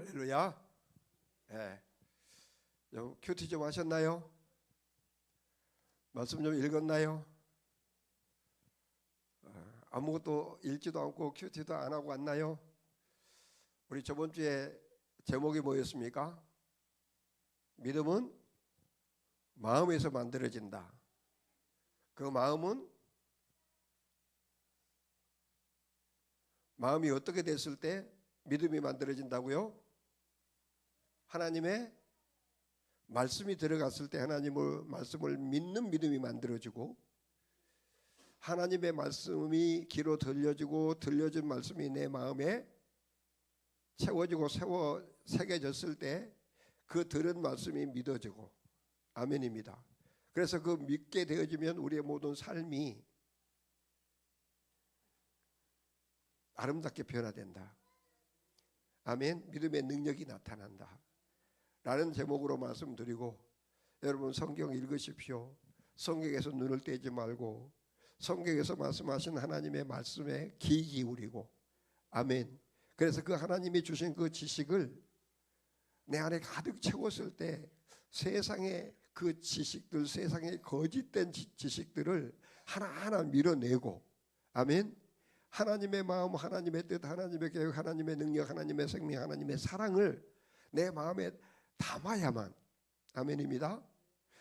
할렐루야. 예. 큐티 좀 하셨나요? 말씀 좀 읽었나요? 아무것도 읽지도 않고 큐티도 안 하고 왔나요? 우리 저번 주에 제목이 뭐였습니까? 믿음은 마음에서 만들어진다. 그 마음이 어떻게 됐을 때 믿음이 만들어진다고요? 하나님의 말씀이 들어갔을 때 하나님의 말씀을 믿는 믿음이 만들어지고, 하나님의 말씀이 귀로 들려지고 들려진 말씀이 내 마음에 채워지고 새겨졌을 때 그 들은 말씀이 믿어지고, 아멘입니다. 그래서 그 믿게 되어지면 우리의 모든 삶이 아름답게 변화된다. 아멘. 믿음의 능력이 나타난다 라는 제목으로 말씀드리고, 여러분 성경 읽으십시오. 성경에서 눈을 떼지 말고 성경에서 말씀하신 하나님의 말씀에 귀 기울이고, 아멘. 그래서 그 하나님이 주신 그 지식을 내 안에 가득 채웠을 때 세상의 그 지식들, 세상의 거짓된 지식들을 하나하나 밀어내고, 아멘. 하나님의 마음, 하나님의 뜻, 하나님의 계획, 하나님의 능력, 하나님의 생명, 하나님의 사랑을 내 마음에 담아야만, 아멘입니다.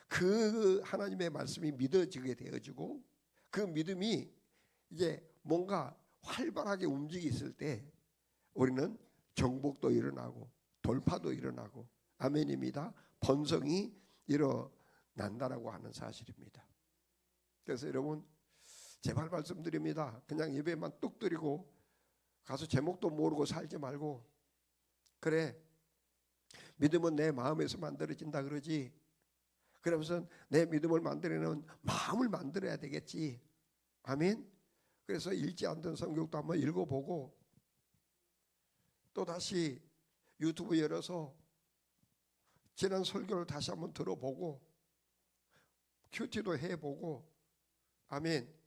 그 하나님의 말씀이 믿어지게 되어지고, 그 믿음이 이제 뭔가 활발하게 움직였을 때 우리는 정복도 일어나고 돌파도 일어나고, 아멘입니다. 번성이 일어난다라고 하는 사실입니다. 그래서 여러분 제발 말씀드립니다. 그냥 예배만 뚝 드리고 가서 제목도 모르고 살지 말고, 그래 믿음은 내 마음에서 만들어진다 그러지, 그러면서 내 믿음을 만들어내는 마음을 만들어야 되겠지. 아멘. 그래서 읽지 않던 성경도 한번 읽어보고, 또 다시 유튜브 열어서 지난 설교를 다시 한번 들어보고 큐티도 해보고, 아멘.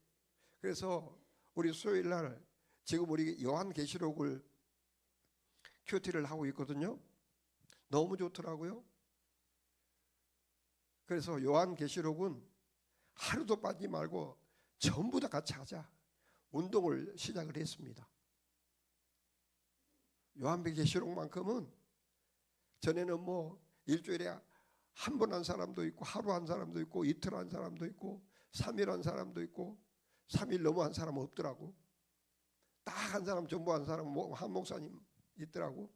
그래서 우리 수요일날 지금 우리 요한계시록을 큐티를 하고 있거든요. 너무 좋더라고요. 그래서 요한계시록은 하루도 빠지지 말고 전부 다 같이 하자 운동을 시작을 했습니다. 요한계시록만큼은 전에는 뭐 일주일에 한 번 한 사람도 있고, 하루 한 사람도 있고, 이틀 한 사람도 있고, 3일 한 사람도 있고, 3일 넘어 한 사람 없더라고. 딱 한 사람, 전부 한 사람, 한 목사님 있더라고.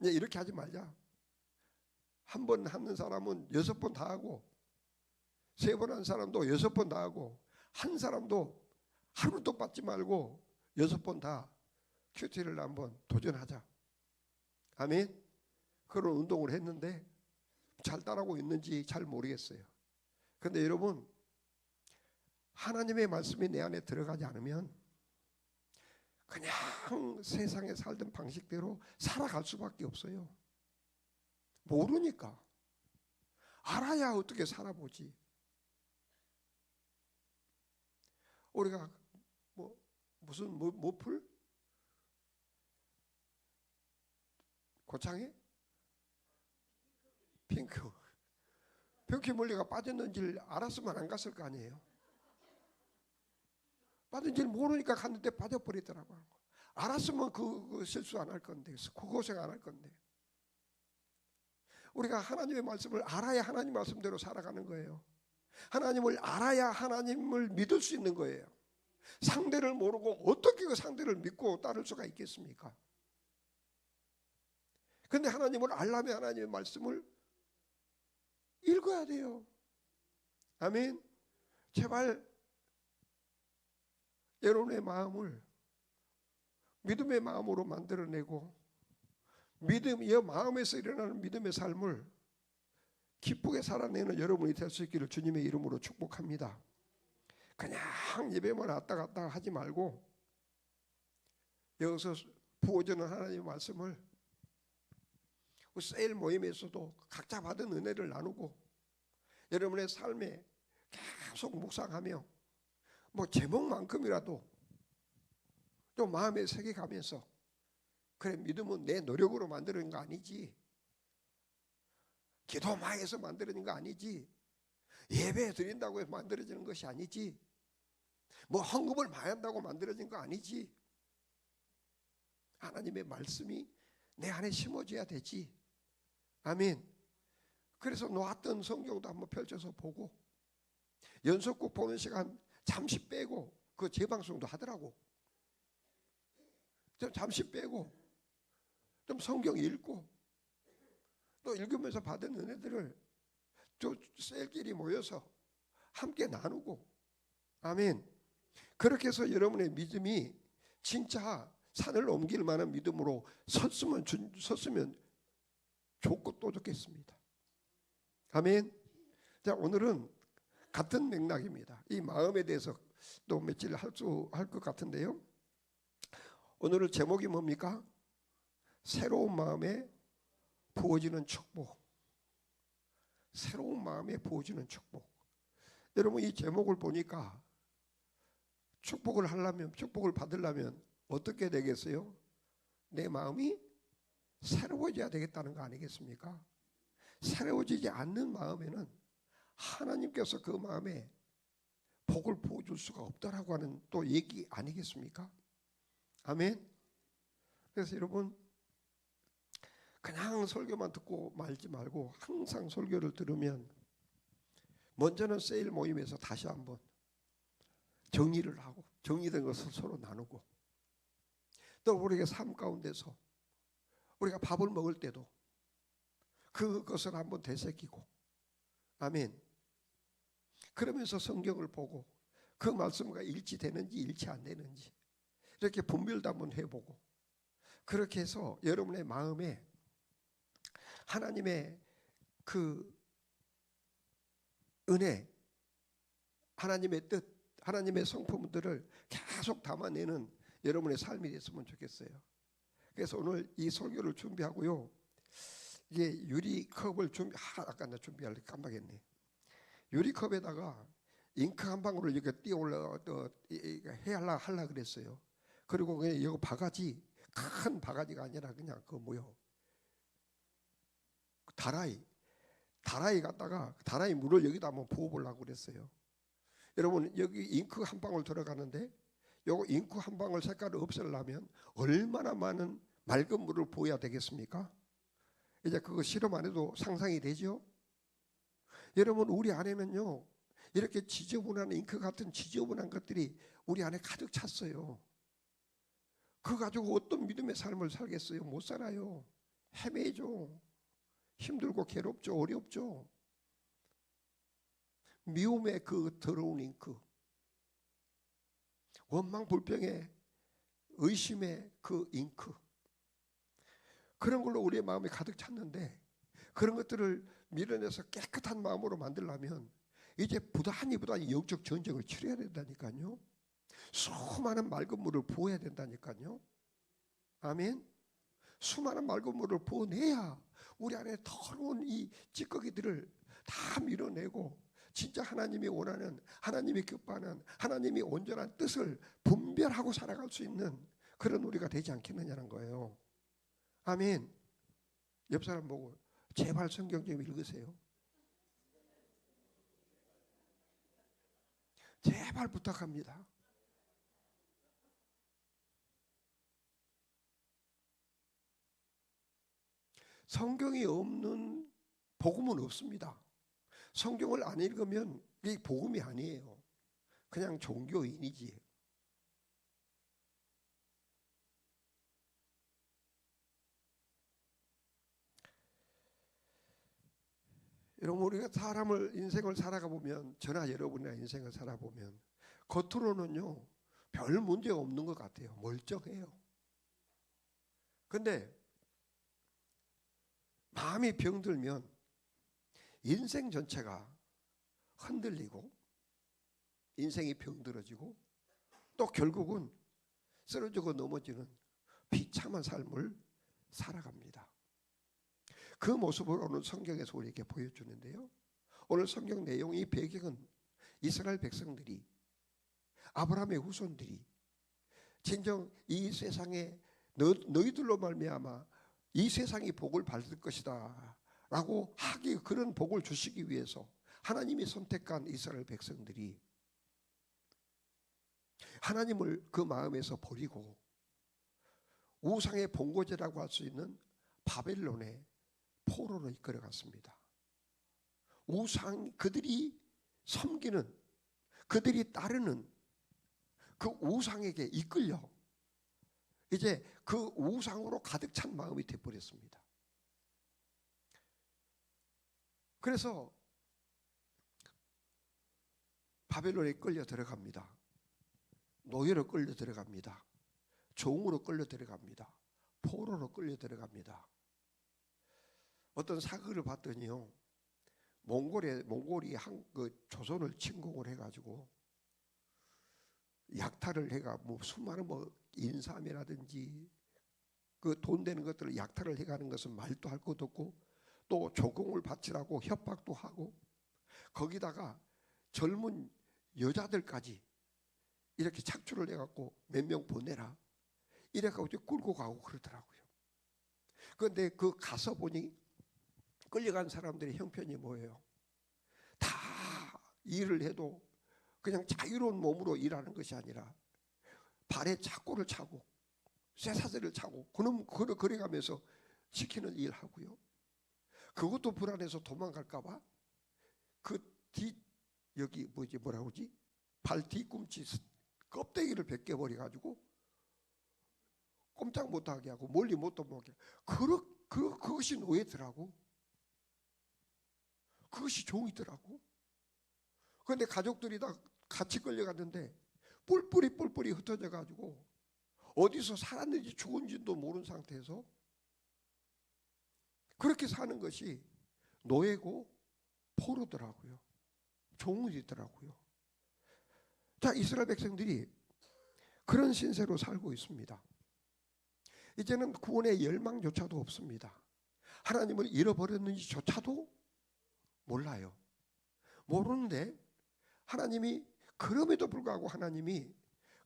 이제 이렇게 하지 말자. 한 번 하는 사람은 6번 다 하고, 3번 한 사람도 6번 다 하고, 한 사람도 하루도 빠지지 말고 6번 다 큐티를 한번 도전하자. 아멘. 그런 운동을 했는데 잘 따라하고 있는지 잘 모르겠어요. 그런데 여러분, 하나님의 말씀이 내 안에 들어가지 않으면 그냥 세상에 살던 방식대로 살아갈 수밖에 없어요. 모르니까. 알아야 어떻게 살아보지. 우리가 무슨 모플? 고창에? 핑크뮬리가 빠졌는지를 알았으면 안 갔을 거 아니에요. 빠진지를 모르니까 갔는데 빠져버리더라고요. 알았으면 그 실수 안 할 건데, 그 고생 안 할 건데. 우리가 하나님의 말씀을 알아야 하나님 말씀대로 살아가는 거예요. 하나님을 알아야 하나님을 믿을 수 있는 거예요. 상대를 모르고 어떻게 그 상대를 믿고 따를 수가 있겠습니까? 그런데 하나님을 알려면 하나님의 말씀을 읽어야 돼요. 아멘. 제발 여러분의 마음을 믿음의 마음으로 만들어내고, 이 마음에서 일어나는 믿음의 삶을 기쁘게 살아내는 여러분이 될 수 있기를 주님의 이름으로 축복합니다. 그냥 예배만 왔다 갔다 하지 말고 여기서 부어주는 하나님의 말씀을 세일 모임에서도 각자 받은 은혜를 나누고, 여러분의 삶에 계속 묵상하며 뭐 제목만큼이라도 좀 마음에 새겨가면서 그래, 믿음은 내 노력으로 만드는 거 아니지. 기도 많이 해서 만들어진 거 아니지. 예배 드린다고 해서 만들어지는 것이 아니지. 뭐 헌금을 많이 한다고 만들어진 거 아니지. 하나님의 말씀이 내 안에 심어져야 되지. 아멘. 그래서 놓았던 성경도 한번 펼쳐서 보고, 연속곡 보는 시간 잠시 빼고 그 재방송도 하더라고. 좀 잠시 빼고 좀 성경 읽고 또 읽으면서 받은 은혜들을 좀 셀끼리 모여서 함께 나누고. 아멘. 그렇게 해서 여러분의 믿음이 진짜 산을 옮길 만한 믿음으로 섰으면 좋고 또 좋겠습니다. 아멘. 자, 오늘은 같은 맥락입니다. 이 마음에 대해서 또 며칠 할 것 같은데요. 오늘 제목이 뭡니까? 새로운 마음에 부어지는 축복. 새로운 마음에 부어지는 축복. 여러분, 이 제목을 보니까 축복을 하려면, 축복을 받으려면 어떻게 되겠어요? 내 마음이 새로워져야 되겠다는 거 아니겠습니까? 새로워지지 않는 마음에는 하나님께서 그 마음에 복을 부어줄 수가 없다라고 하는 또 얘기 아니겠습니까? 아멘. 그래서 여러분, 그냥 설교만 듣고 말지 말고 항상 설교를 들으면 먼저는 세일 모임에서 다시 한번 정리를 하고, 정리된 것을 서로 나누고, 또 우리가 삶 가운데서 우리가 밥을 먹을 때도 그것을 한번 되새기고. 아멘. 그러면서 성경을 보고 그 말씀과 일치되는지 일치 안 되는지 이렇게 분별도 한번 해보고, 그렇게 해서 여러분의 마음에 하나님의 그 은혜, 하나님의 뜻, 하나님의 성품들을 계속 담아내는 여러분의 삶이 됐으면 좋겠어요. 그래서 오늘 이 설교를 준비하고요, 이게 유리컵을 아까 나 준비할 때 깜빡했네. 유리컵에다가 잉크 한 방울을 이렇게 띄어올려 하려 그랬어요. 그리고 그냥 이거 바가지, 큰 바가지가 아니라 그냥 그 뭐요, 다라이 갖다가 다라이 물을 여기다 한번 부어보려고 그랬어요. 여러분, 여기 잉크 한 방울 들어가는데 요거 잉크 한 방울 색깔을 없애려면 얼마나 많은 맑은 물을 부어야 되겠습니까? 이제 그거 실험 안 해도 상상이 되죠? 여러분, 우리 안에는요, 이렇게 지저분한 잉크 같은 지저분한 것들이 우리 안에 가득 찼어요. 그거 가지고 어떤 믿음의 삶을 살겠어요? 못 살아요. 헤매죠. 힘들고 괴롭죠. 어렵죠. 미움의 그 더러운 잉크, 원망 불평의 의심의 그 잉크, 그런 걸로 우리의 마음이 가득 찼는데, 그런 것들을 밀어내서 깨끗한 마음으로 만들려면 이제 부단히 영적 전쟁을 치러야 된다니까요. 수많은 맑은 물을 부어야 된다니까요. 아멘. 수많은 맑은 물을 부어내야 우리 안에 더러운 이 찌꺼기들을 다 밀어내고 진짜 하나님이 원하는, 하나님이 기뻐하는, 하나님이 온전한 뜻을 분별하고 살아갈 수 있는 그런 우리가 되지 않겠느냐는 거예요. 아멘. 옆 사람 보고 제발 성경 좀 읽으세요. 제발 부탁합니다. 성경이 없는 복음은 없습니다. 성경을 안 읽으면 이 복음이 아니에요. 그냥 종교인이지. 여러분, 우리가 인생을 살아가 보면, 저나 여러분의 인생을 살아보면 겉으로는요 별 문제가 없는 것 같아요. 멀쩡해요. 근데 마음이 병들면 인생 전체가 흔들리고 인생이 병들어지고 또 결국은 쓰러지고 넘어지는 비참한 삶을 살아갑니다. 그 모습을 오늘 성경에서 우리에게 보여주는데요, 오늘 성경 내용, 이 배경은 이스라엘 백성들이, 아브라함의 후손들이 진정 이 세상에 너희들로 말미암아 이 세상이 복을 받을 것이다 라고 하기, 그런 복을 주시기 위해서 하나님이 선택한 이스라엘 백성들이 하나님을 그 마음에서 버리고 우상의 본고제라고 할 수 있는 바벨론의 포로로 이끌어갔습니다. 우상, 그들이 섬기는, 그들이 따르는 그 우상에게 이끌려 이제 그 우상으로 가득 찬 마음이 되어버렸습니다. 그래서 바벨론에 끌려 들어갑니다. 노예로 끌려 들어갑니다. 종으로 끌려 들어갑니다. 포로로 끌려 들어갑니다. 어떤 사극을 봤더니요, 몽골이 그 조선을 침공을 해가지고 약탈을 해가 수많은 인삼이라든지 그 돈 되는 것들을 약탈을 해가는 것은 말도 할 것도 없고, 또 조공을 바치라고 협박도 하고, 거기다가 젊은 여자들까지 이렇게 착취를 해갖고 몇 명 보내라 이래갖고 끌고 가고 그러더라고요. 그런데 그 가서 보니 끌려간 사람들의 형편이 뭐예요? 다 일을 해도 그냥 자유로운 몸으로 일하는 것이 아니라 발에 착고를 차고 쇠사슬을 차고 그래가면서 시키는 일 하고요. 그것도 불안해서 도망갈까봐 여기 뭐라고 하지? 발 뒤꿈치 껍데기를 벗겨버려가지고 꼼짝 못하게 하고 멀리 못 도망가게. 그것이 노예더라고. 그것이 종이더라고. 그런데 가족들이 다 같이 끌려갔는데 뿔뿔이 흩어져가지고 어디서 살았는지 죽은지도 모르는 상태에서 그렇게 사는 것이 노예고 포로더라고요. 종이더라고요. 자, 이스라엘 백성들이 그런 신세로 살고 있습니다. 이제는 구원의 열망조차도 없습니다. 하나님을 잃어버렸는지조차도 몰라요. 모르는데 하나님이, 그럼에도 불구하고 하나님이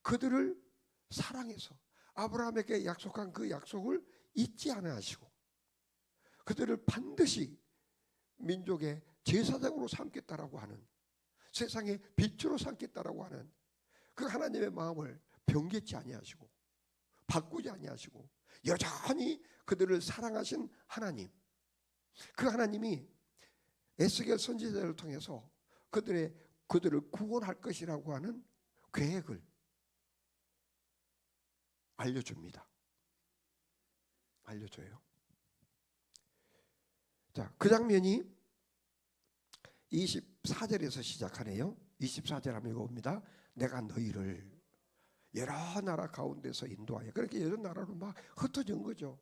그들을 사랑해서 아브라함에게 약속한 그 약속을 잊지 않아 하시고 그들을 반드시 민족의 제사장으로 삼겠다라고 하는, 세상의 빛으로 삼겠다라고 하는 그 하나님의 마음을 변개치 아니하시고 바꾸지 아니하시고 여전히 그들을 사랑하신 하나님, 그 하나님이 에스겔 선지자를 통해서 그들을 구원할 것이라고 하는 계획을 알려줍니다. 알려줘요. 자, 그 장면이 24절에서 시작하네요. 24절 한번 읽어봅니다. 내가 너희를 여러 나라 가운데서 인도하여, 그렇게 여러 나라로 막 흩어진 거죠.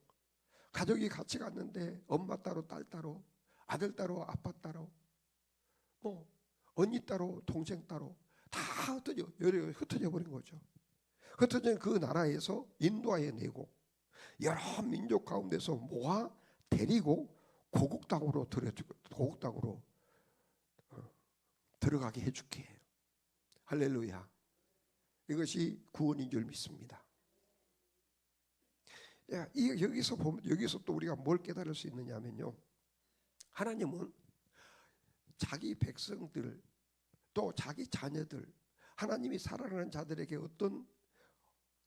가족이 같이 갔는데 엄마 따로 딸 따로, 아들 따로 아빠 따로, 언니 따로 동생 따로 다 흩어져 버린 거죠. 흩어진 그 나라에서 인도하여 내고 여러 민족 가운데서 모아 데리고 고국 땅으로 들어가게 해줄게. 할렐루야. 이것이 구원인 줄 믿습니다. 여기서 또 우리가 뭘 깨달을 수 있느냐면요, 하나님은 자기 백성들 또 자기 자녀들, 하나님이 사랑하는 자들에게 어떤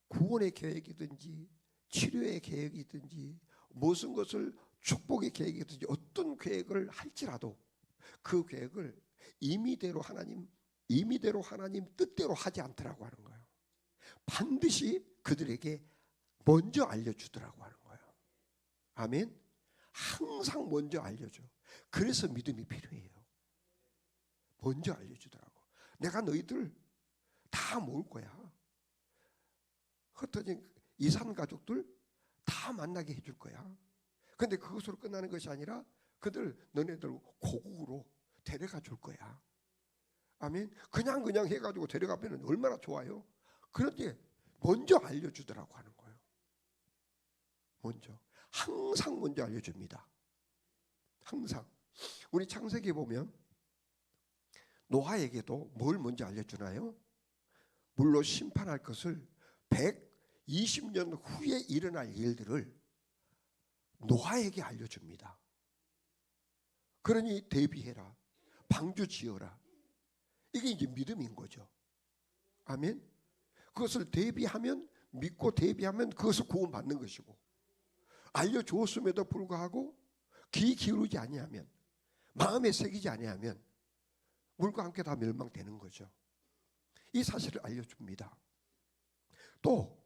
구원의 계획이든지 치료의 계획이든지 무슨 것을 축복의 계획이든지 어떤 계획을 할지라도 그 계획을 임의대로 하나님 뜻대로 하지 않더라고 하는 거예요. 반드시 그들에게 먼저 알려주더라고 하는 거예요. 아멘. 항상 먼저 알려줘. 그래서 믿음이 필요해요. 먼저 알려주더라고. 내가 너희들 다 모을 거야. 흩어진 이산 가족들 다 만나게 해줄 거야. 근데 그것으로 끝나는 것이 아니라 너네들 고국으로 데려가 줄 거야. 아멘. 그냥 해가지고 데려가면 얼마나 좋아요. 그런데 먼저 알려주더라고 하는 거예요. 항상 먼저 알려줍니다. 항상. 우리 창세기에 보면 노아에게도 뭘 먼저 알려주나요? 물로 심판할 것을 20년 후에 일어날 일들을 노아에게 알려줍니다. 그러니 대비해라, 방주 지어라. 이게 이제 믿음인 거죠. 아멘. 그것을 대비하면, 믿고 대비하면 그것을 구원받는 것이고, 알려주었음에도 불구하고 귀 기울이지 아니하면, 마음에 새기지 아니하면 물과 함께 다 멸망되는 거죠. 이 사실을 알려줍니다. 또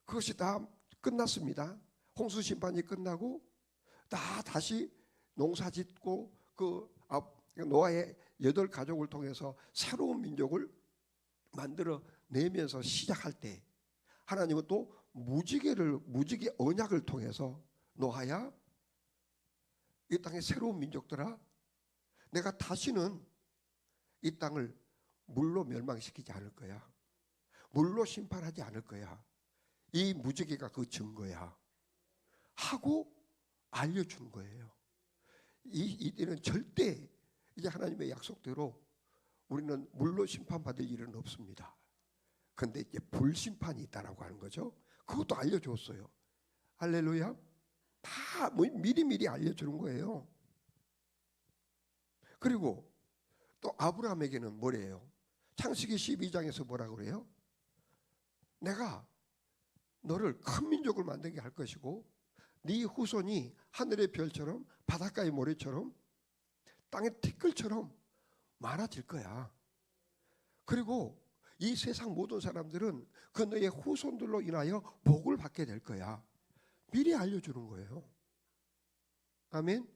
그것이 다 끝났습니다. 홍수 심판이 끝나고 다시 농사 짓고 노아의 8가족을 통해서 새로운 민족을 만들어 내면서 시작할 때 하나님은 또 무지개 언약을 통해서 노아야, 이 땅의 새로운 민족들아, 내가 다시는 이 땅을 물로 멸망시키지 않을 거야. 물로 심판하지 않을 거야. 이 무지개가 그 증거야 하고 알려준 거예요. 이때는 절대 이제 하나님의 약속대로 우리는 물로 심판받을 일은 없습니다. 그런데 이제 불심판이 있다라고 하는 거죠. 그것도 알려줬어요. 할렐루야. 다 미리미리 알려주는 거예요. 그리고 또 아브라함에게는 뭐래요? 창세기 12장에서 뭐라 그래요? 내가 너를 큰 민족을 만들게 할 것이고 네 후손이 하늘의 별처럼 바닷가의 모래처럼 땅의 티끌처럼 많아질 거야. 그리고 이 세상 모든 사람들은 그 너의 후손들로 인하여 복을 받게 될 거야. 미리 알려주는 거예요. 아멘.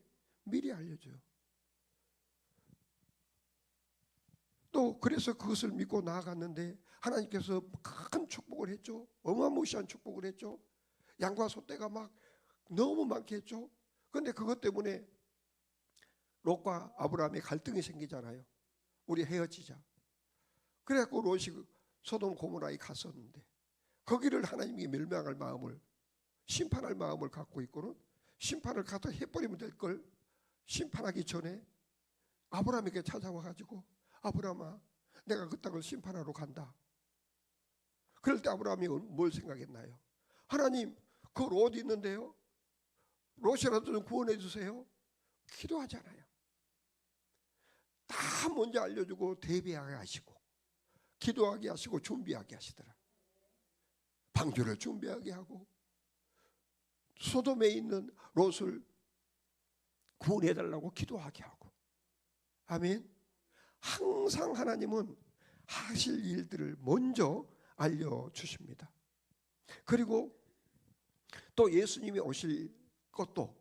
미리 알려줘요. 또 그래서 그것을 믿고 나아갔는데 하나님께서 큰 축복을 했죠. 어마무시한 축복을 했죠. 양과 소떼가 막 너무 많게 했죠. 그런데 그것 때문에 롯과 아브라함의 갈등이 생기잖아요. 우리 헤어지자. 그래갖고 롯이 소돔 고모라에 갔었는데 거기를 하나님이 멸망할 마음을, 심판할 마음을 갖고 있고는 심판을 갖다 해버리면 될 걸 심판하기 전에 아브라함에게 찾아와가지고 아브라함아, 내가 그 땅을 심판하러 간다. 그럴 때 아브라함이 뭘 생각했나요? 하나님, 그 롯 있는데요, 롯이라도 좀 구원해 주세요. 기도하잖아요. 다 먼저 알려주고 대비하게 하시고 기도하게 하시고 준비하게 하시더라. 방주를 준비하게 하고 소돔에 있는 롯을 구원해달라고 기도하게 하고. 아멘. 항상 하나님은 하실 일들을 먼저 알려주십니다. 그리고 또 예수님이 오실 것도,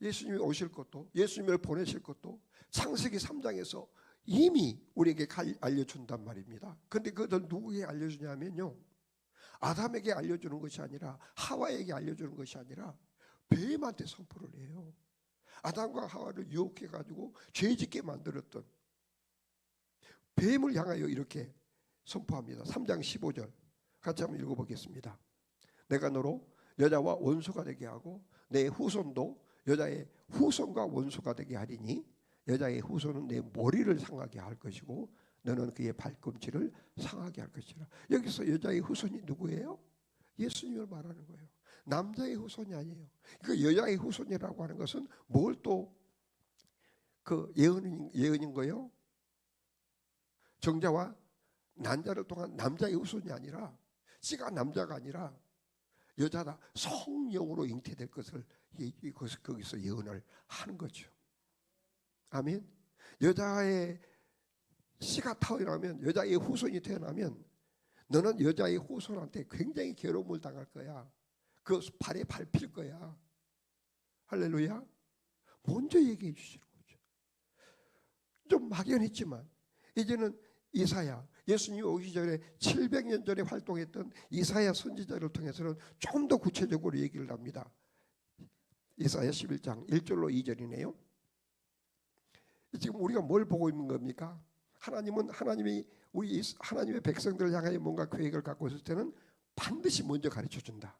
예수님을 보내실 것도 창세기 3장에서 이미 우리에게 알려준단 말입니다. 그런데 그것을 누구에게 알려주냐면요, 아담에게 알려주는 것이 아니라, 하와에게 알려주는 것이 아니라 뱀한테 선포를 해요. 아담과 하와를 유혹해가지고 죄짓게 만들었던 뱀을 향하여 이렇게 선포합니다. 3장 15절 같이 한번 읽어보겠습니다. 내가 너로 여자와 원수가 되게 하고 내 후손도 여자의 후손과 원수가 되게 하리니 여자의 후손은 내 머리를 상하게 할 것이고 너는 그의 발꿈치를 상하게 할 것이라. 여기서 여자의 후손이 누구예요? 예수님을 말하는 거예요. 남자의 후손이 아니에요. 그 여자의 후손이라고 하는 것은 뭘 또 그 예언인 거예요? 정자와 난자를 통한 남자의 후손이 아니라, 씨가 남자가 아니라 여자다, 성령으로 잉태될 것을 거기서 예언을 하는 거죠. 아멘. 여자의 씨가 태어나면, 여자의 후손이 태어나면 너는 여자의 후손한테 굉장히 괴로움을 당할 거야. 그 발에 밟힐 거야. 할렐루야. 먼저 얘기해 주시는 거죠. 좀 막연했지만 이제는 이사야, 예수님이 오기 전에 700년 전에 활동했던 이사야 선지자를 통해서는 좀 더 구체적으로 얘기를 합니다. 이사야 11장 1절로 2절이네요. 지금 우리가 뭘 보고 있는 겁니까? 하나님이 우리 하나님의 백성들을 향하여 뭔가 계획을 갖고 있을 때는 반드시 먼저 가르쳐 준다.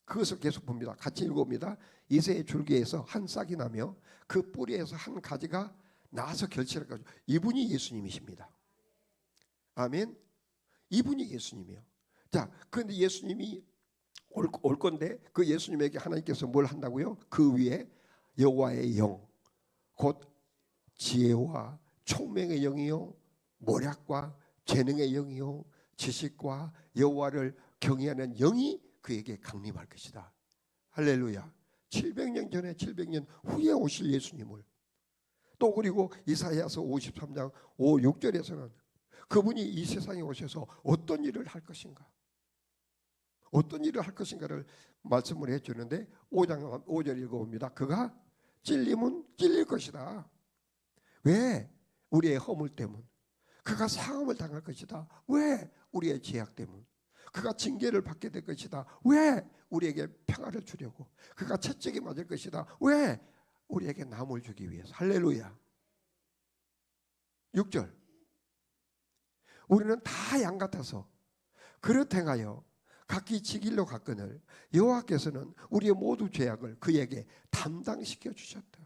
그것을 계속 봅니다. 같이 읽어봅니다. 이새의 줄기에서 한 싹이 나며 그 뿌리에서 한 가지가 나서 결실을 가지고, 이분이 예수님이십니다. 아멘. 이분이 예수님이요. 자, 그런데 예수님이 올 건데 그 예수님에게 하나님께서 뭘 한다고요? 그 위에 여호와의 영, 곧 지혜와 총명의 영이요, 모략과 재능의 영이요, 지식과 여호와를 경외하는 영이 그에게 강림할 것이다. 할렐루야. 700년 전에 700년 후에 오실 예수님을, 또 그리고 이사야서 53장 5, 6절에서는 그분이 이 세상에 오셔서 어떤 일을 할 것인가, 어떤 일을 할 것인가를 말씀을 해주는데 5장 5절 읽어봅니다. 그가 찔림은 찔릴 것이다. 왜? 우리의 허물 때문. 그가 상함을 당할 것이다. 왜? 우리의 죄악 때문. 그가 징계를 받게 될 것이다. 왜? 우리에게 평화를 주려고. 그가 채찍에 맞을 것이다. 왜? 우리에게 남을 주기 위해서. 할렐루야. 6절. 우리는 다 양 같아서 그릇 행하여 각기 지 길로 갔거늘 여호와께서는 우리의 모두 죄악을 그에게 담당시켜 주셨다.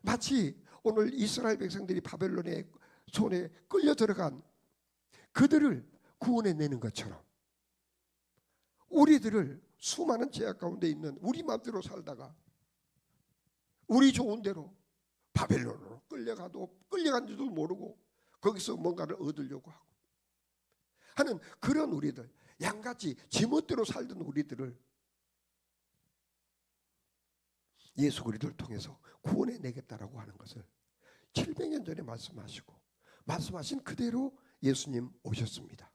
마치 오늘 이스라엘 백성들이 바벨론의 손에 끌려 들어간 그들을 구원해내는 것처럼 우리들을 수많은 죄악 가운데 있는 우리 마음대로 살다가 우리 좋은 대로 바벨론으로 끌려간 줄도 모르고 거기서 뭔가를 얻으려고 하고 하는 그런 우리들, 양같이 지멋대로 살던 우리들을 예수 그리스도를 통해서 구원해내겠다라고 하는 것을 700년 전에 말씀하시고 말씀하신 그대로 예수님 오셨습니다.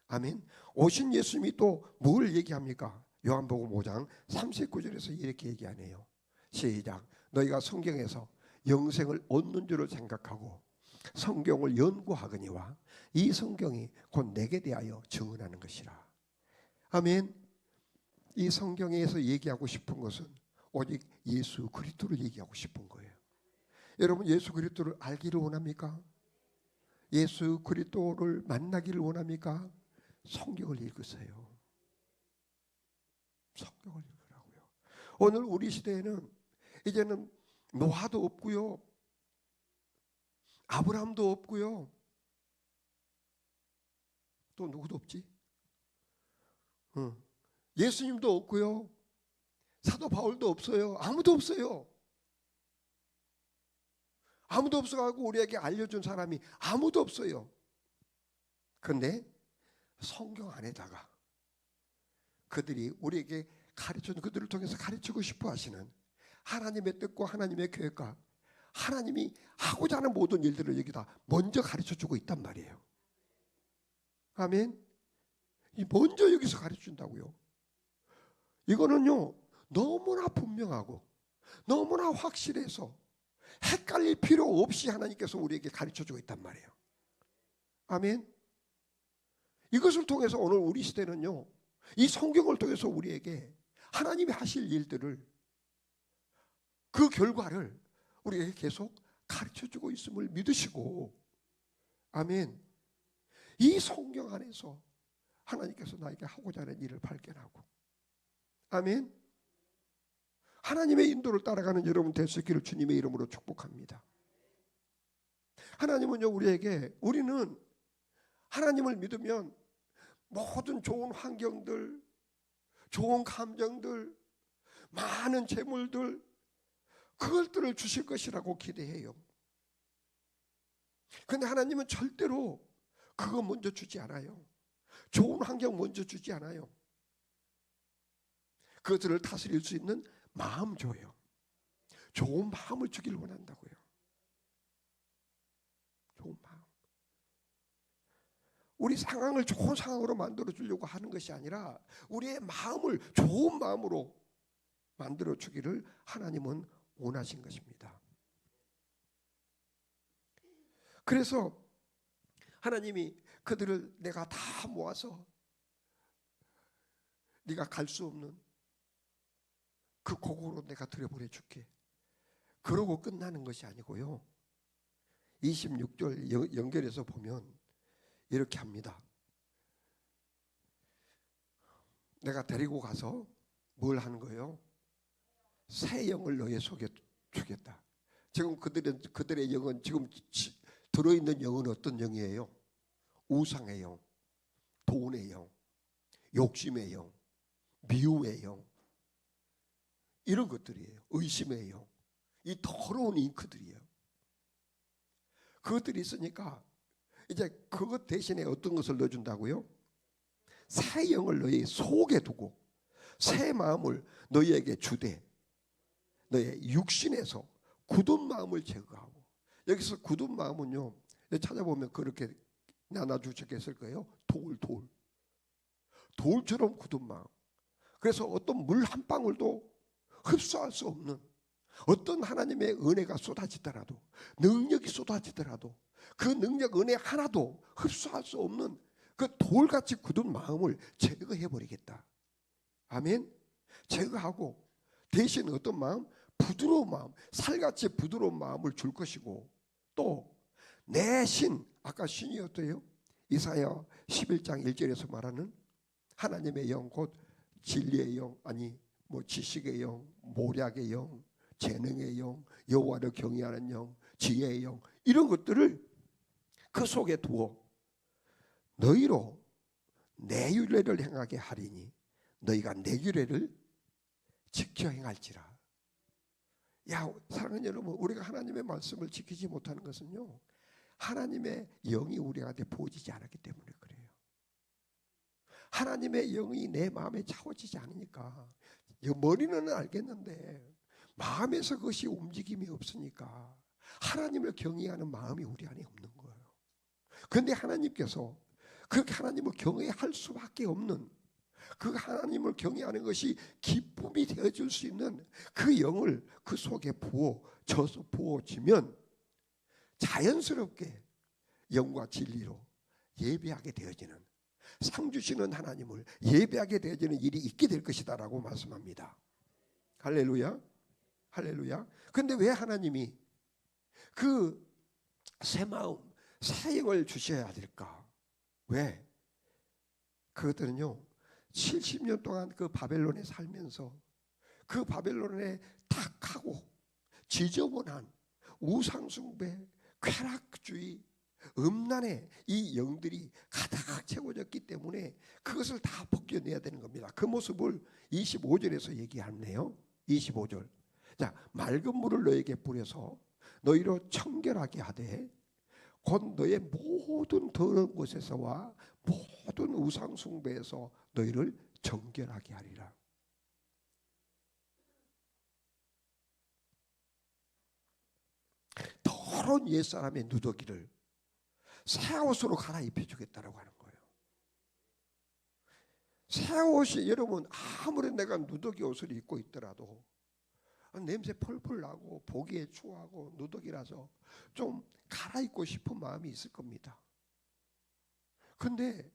아멘. 오신 예수님이 또 뭘 얘기합니까? 요한복음 5장 39절에서 이렇게 얘기하네요. 시작. 너희가 성경에서 영생을 얻는 줄을 생각하고 성경을 연구하거니와 이 성경이 곧 내게 대하여 증언하는 것이라. 아멘. 이 성경에서 얘기하고 싶은 것은 오직 예수 그리스도를 얘기하고 싶은 거예요. 여러분, 예수 그리스도를 알기를 원합니까? 예수 그리스도를 만나기를 원합니까? 성경을 읽으세요. 성경을 읽으라고요. 오늘 우리 시대에는 이제는 노아도 없고요, 아브라함도 없고요, 또 누구도 없지? 예수님도 없고요, 사도 바울도 없어요. 아무도 없어요. 아무도 없어가지고 우리에게 알려준 사람이 아무도 없어요. 그런데 성경 안에다가 그들이 우리에게 가르쳐준, 그들을 통해서 가르치고 싶어 하시는 하나님의 뜻과 하나님의 계획과 하나님이 하고자 하는 모든 일들을 여기다 먼저 가르쳐주고 있단 말이에요. 아멘. 먼저 여기서 가르쳐준다고요. 이거는요 너무나 분명하고 너무나 확실해서 헷갈릴 필요 없이 하나님께서 우리에게 가르쳐주고 있단 말이에요. 아멘. 이것을 통해서 오늘 우리 시대는요, 이 성경을 통해서 우리에게 하나님이 하실 일들을, 그 결과를 우리에게 계속 가르쳐주고 있음을 믿으시고, 아멘, 이 성경 안에서 하나님께서 나에게 하고자 하는 일을 발견하고, 아멘, 하나님의 인도를 따라가는 여러분 될 수 있기를 주님의 이름으로 축복합니다. 하나님은요, 우리는 하나님을 믿으면 모든 좋은 환경들, 좋은 감정들, 많은 재물들, 그것들을 주실 것이라고 기대해요. 그런데 하나님은 절대로 그거 먼저 주지 않아요. 좋은 환경 먼저 주지 않아요. 그것들을 다스릴 수 있는 마음 줘요. 좋은 마음을 주기를 원한다고요. 좋은 마음. 우리 상황을 좋은 상황으로 만들어 주려고 하는 것이 아니라 우리의 마음을 좋은 마음으로 만들어 주기를 하나님은 원하신 것입니다. 그래서 하나님이 그들을 내가 다 모아서 네가 갈 수 없는 그 고국으로 내가 들여보내 줄게, 그러고 끝나는 것이 아니고요, 26절 연결해서 보면 이렇게 합니다. 내가 데리고 가서 뭘 하는 거예요? 새 영을 너의 속에 주겠다. 지금 그들의 영은, 지금 들어있는 영은 어떤 영이에요? 우상의 영, 돈의 영, 욕심의 영, 미움의 영, 이런 것들이에요. 의심의 영, 이 더러운 잉크들이에요. 그것들이 있으니까 이제 그것 대신에 어떤 것을 넣어준다고요? 새 영을 너희 속에 두고 새 마음을 너희에게 주되 너의 육신에서 굳은 마음을 제거하고. 여기서 굳은 마음은요, 찾아보면 그렇게 나눠주셨을 거예요. 돌처럼 굳은 마음. 그래서 어떤 물 한 방울도 흡수할 수 없는, 어떤 하나님의 은혜가 쏟아지더라도, 능력이 쏟아지더라도 그 능력, 은혜 하나도 흡수할 수 없는 그 돌같이 굳은 마음을 제거해버리겠다. 아멘. 제거하고 대신 어떤 마음? 부드러운 마음, 살같이 부드러운 마음을 줄 것이고, 또 내 신, 아까 신이 어때요? 이사야 11장 1절에서 말하는 하나님의 영, 곧 진리의 영, 아니 뭐 지식의 영, 모략의 영, 재능의 영, 여호와를 경외하는 영, 지혜의 영, 이런 것들을 그 속에 두어 너희로 내 규례를 행하게 하리니 너희가 내 규례를 지켜 행할지라. 야, 사랑하는 여러분, 우리가 하나님의 말씀을 지키지 못하는 것은요, 하나님의 영이 우리한테 부어지지 않았기 때문에 그래요. 하나님의 영이 내 마음에 차오지지 않으니까, 머리는 알겠는데 마음에서 그것이 움직임이 없으니까 하나님을 경외하는 마음이 우리 안에 없는 거예요. 그런데 하나님께서 그렇게 하나님을 경외할 수밖에 없는, 그 하나님을 경외하는 것이 기쁨이 되어줄 수 있는 그 영을 그 속에 부어지면 자연스럽게 영과 진리로 예배하게 되어지는, 상 주시는 하나님을 예배하게 되어지는 일이 있게 될 것이다 라고 말씀합니다. 할렐루야, 할렐루야. 그런데 왜 하나님이 그 새 마음, 새 영을 주셔야 될까? 왜? 그것들은요, 70년 동안 그 바벨론에 살면서 그 바벨론의 탁하고 지저분한 우상숭배, 쾌락주의, 음란의 이 영들이 가득 채워졌기 때문에 그것을 다 벗겨내야 되는 겁니다. 그 모습을 25절에서 얘기하네요. 25절. 자, 맑은 물을 너에게 뿌려서 너희로 청결하게 하되 곧 너의 모든 더러운 곳에서와 모든 우상 숭배에서 너희를 정결하게 하리라. 더러운 옛사람의 누더기를 새 옷으로 갈아입혀 주겠다라고 하는 거예요. 새 옷이, 여러분, 아무리 내가 누더기 옷을 입고 있더라도 냄새 펄펄 나고 보기에 추하고 누더기라서 좀 갈아입고 싶은 마음이 있을 겁니다. 근데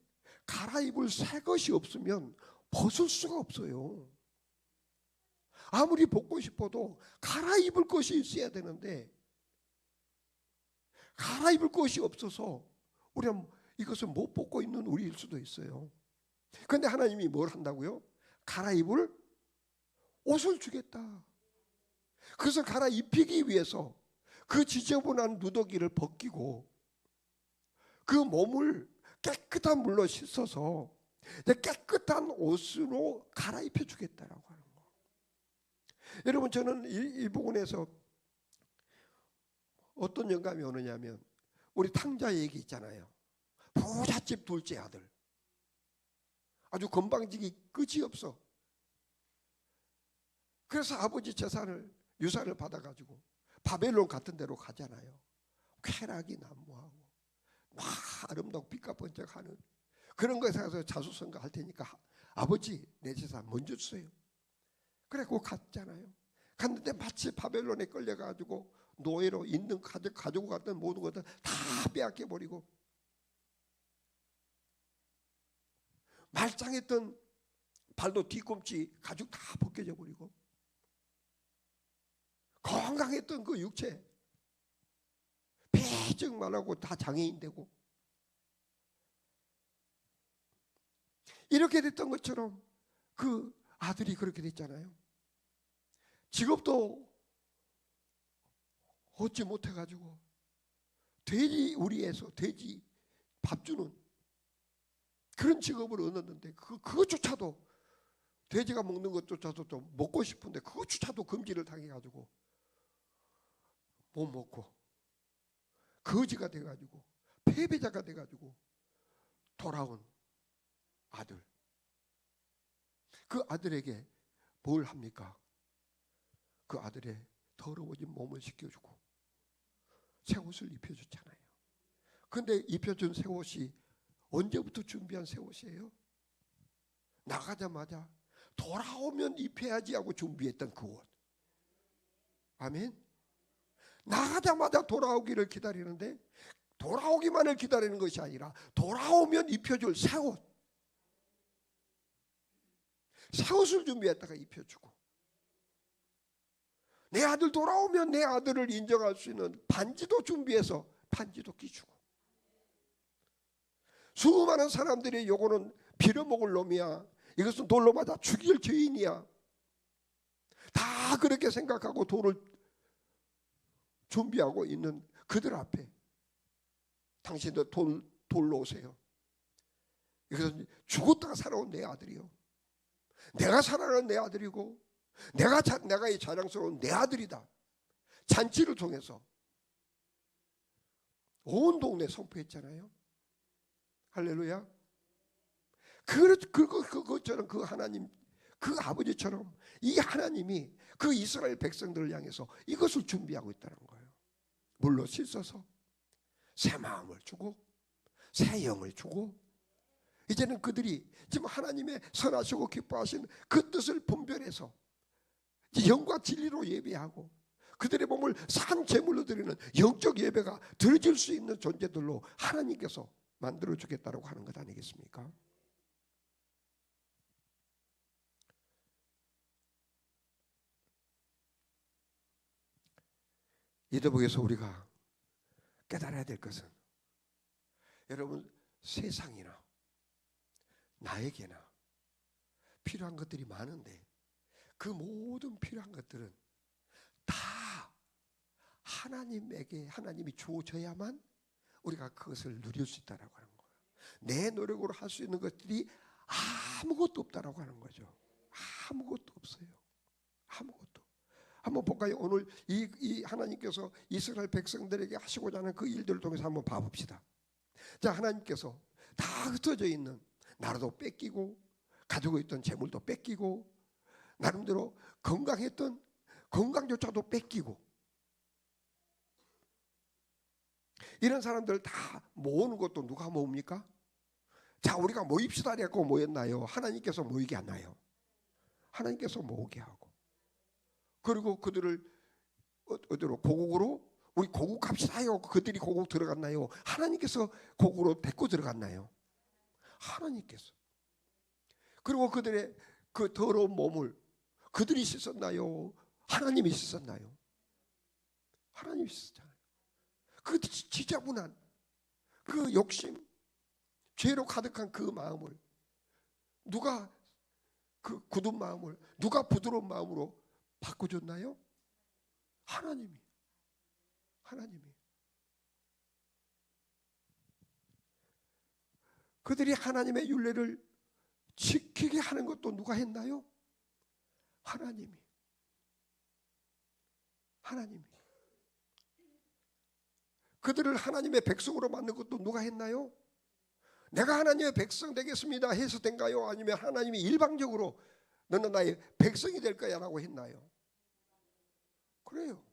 갈아입을 새 것이 없으면 벗을 수가 없어요. 아무리 벗고 싶어도 갈아입을 것이 있어야 되는데 갈아입을 것이 없어서 우리가 이것을 못 벗고 있는 우리일 수도 있어요. 그런데 하나님이 뭘 한다고요? 갈아입을 옷을 주겠다. 그것을 갈아입히기 위해서 그 지저분한 누더기를 벗기고 그 몸을 깨끗한 물로 씻어서 깨끗한 옷으로 갈아입혀 주겠다라고 하는 거. 여러분, 저는 이 부분에서 어떤 영감이 오느냐면 우리 탕자 얘기 있잖아요. 부잣집 둘째 아들, 아주 건방지기 끝이 없어. 그래서 아버지 재산을, 유산을 받아가지고 바벨론 같은 데로 가잖아요. 쾌락이 난무하고 막 아름답고 빛과 번쩍하는 그런 것에 가서 자수성가 할 테니까 아버지 내 재산 먼저 주세요. 그래 그 갔잖아요. 갔는데 마치 바벨론에 끌려가지고 노예로 있는 가지고 갔던 모든 것들 다 빼앗겨 버리고 말짱했던 발도 뒤꿈치 가죽 다 벗겨져 버리고 건강했던 그 육체 폐증만 하고 다 장애인 되고 이렇게 됐던 것처럼 그 아들이 그렇게 됐잖아요. 직업도 얻지 못해가지고 돼지 우리에서 돼지 밥 주는 그런 직업을 얻었는데 그것조차도 돼지가 먹는 것조차도 좀 먹고 싶은데 그것조차도 금지를 당해가지고 못 먹고 거지가 돼가지고 패배자가 돼가지고 돌아온 아들. 그 아들에게 뭘 합니까? 그 아들의 더러워진 몸을 씻겨주고 새 옷을 입혀줬잖아요. 근데 입혀준 새 옷이 언제부터 준비한 새 옷이에요? 나가자마자 돌아오면 입혀야지 하고 준비했던 그 옷. 아멘. 나가자마자 돌아오기를 기다리는데 돌아오기만을 기다리는 것이 아니라 돌아오면 입혀줄 새 옷. 새 옷을 준비했다가 입혀주고, 내 아들 돌아오면 내 아들을 인정할 수 있는 반지도 준비해서 반지도 끼주고, 수많은 사람들이 요거는 빌어먹을 놈이야, 이것은 돌로 맞아 죽일 죄인이야, 다 그렇게 생각하고 돌을 준비하고 있는 그들 앞에 당신들 돌로 오세요. 이것은 죽었다가 살아온 내 아들이요, 내가 사랑하는 내 아들이고 내가 이 자랑스러운 내 아들이다. 잔치를 통해서 온 동네 선포했잖아요. 할렐루야. 그것처럼 그 하나님, 그 아버지처럼 이 하나님이 그 이스라엘 백성들을 향해서 이것을 준비하고 있다는 거예요. 물로 씻어서 새 마음을 주고 새 영을 주고, 이제는 그들이 지금 하나님의 선하시고 기뻐하신 그 뜻을 분별해서 영과 진리로 예배하고 그들의 몸을 산 제물로 드리는 영적 예배가 드려질 수 있는 존재들로 하나님께서 만들어 주겠다고 하는 것 아니겠습니까? 이 대목에서 우리가 깨달아야 될 것은, 여러분, 세상이나 나에게나 필요한 것들이 많은데 그 모든 필요한 것들은 다 하나님에게, 하나님이 주어져야만 우리가 그것을 누릴 수 있다고 하는 거예요. 내 노력으로 할 수 있는 것들이 아무것도 없다고 하는 거죠. 아무것도 없어요. 아무것도. 한번 볼까요? 오늘 이 하나님께서 이스라엘 백성들에게 하시고자 하는 그 일들을 통해서 한번 봐봅시다. 자, 하나님께서 다 흩어져 있는 나라도 뺏기고 가지고 있던 재물도 뺏기고 나름대로 건강했던 건강조차도 뺏기고, 이런 사람들 다 모으는 것도 누가 모읍니까? 자, 우리가 모입시다 해서 모였나요? 하나님께서 모이게 하나요? 하나님께서 모으게 하고, 그리고 그들을 어디로, 고국으로 우리 고국 갑시다 해요. 그들이 고국 들어갔나요? 하나님께서 고국으로 데리고 들어갔나요? 하나님께서. 그리고 그들의 그 더러운 몸을 그들이 씻었나요? 하나님이 씻었나요? 하나님이 씻었잖아요. 그 지저분한 그 욕심, 죄로 가득한 그 마음을 누가, 그 굳은 마음을 누가 부드러운 마음으로 바꿔줬나요? 하나님이. 그들이 하나님의 율례를 지키게 하는 것도 누가 했나요? 하나님이. 그들을 하나님의 백성으로 만든 것도 누가 했나요? 내가 하나님의 백성 되겠습니다 해서 된가요? 아니면 하나님이 일방적으로 너는 나의 백성이 될 거야 라고 했나요? 그래요.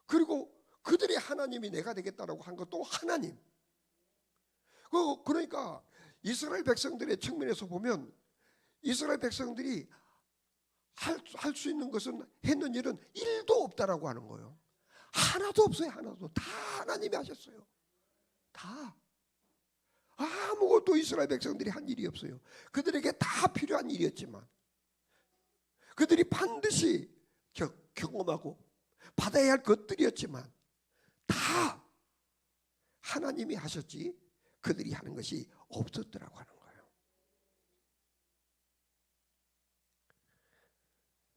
그리고 그들이 하나님이 내가 되겠다라고 한 것도 하나님. 그러니까 이스라엘 백성들의 측면에서 보면 이스라엘 백성들이 할 수 있는 것은, 했는 일은 1도 없다라고 하는 거예요. 하나도 없어요. 하나도. 다 하나님이 하셨어요. 다. 아무것도 이스라엘 백성들이 한 일이 없어요. 그들에게 다 필요한 일이었지만, 그들이 반드시 경험하고 받아야 할 것들이었지만 다 하나님이 하셨지 그들이 하는 것이 없었더라고 하는 거예요.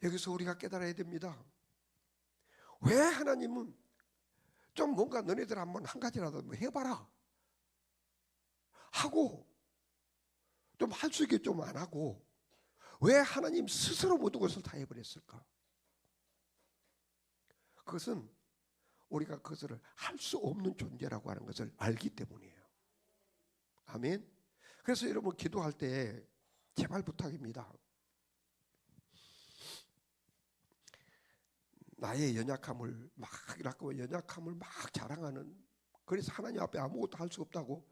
여기서 우리가 깨달아야 됩니다. 왜 하나님은 좀 뭔가 너네들 한번 한 가지라도 해봐라, 하고 좀 할 수 있게 좀 안 하고 왜 하나님 스스로 모든 것을 다 해버렸을까? 그것은 우리가 그것을 할 수 없는 존재라고 하는 것을 알기 때문이에요. 아멘. 그래서 여러분 기도할 때 제발 부탁입니다. 나의 연약함을 막 자랑하는, 그래서 하나님 앞에 아무것도 할 수 없다고,